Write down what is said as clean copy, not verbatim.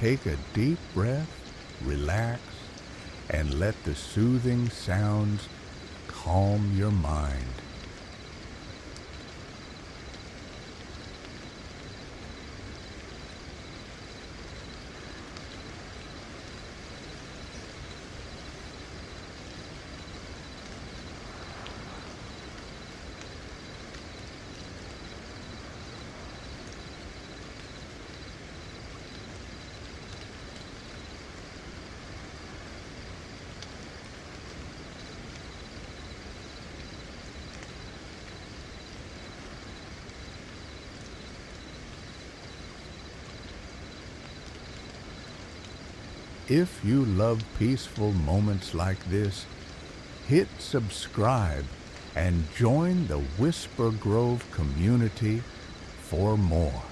take a deep breath, relax, and let the soothing sounds calm your mind. If you love peaceful moments like this, hit subscribe and join the Whisper Grove community for more.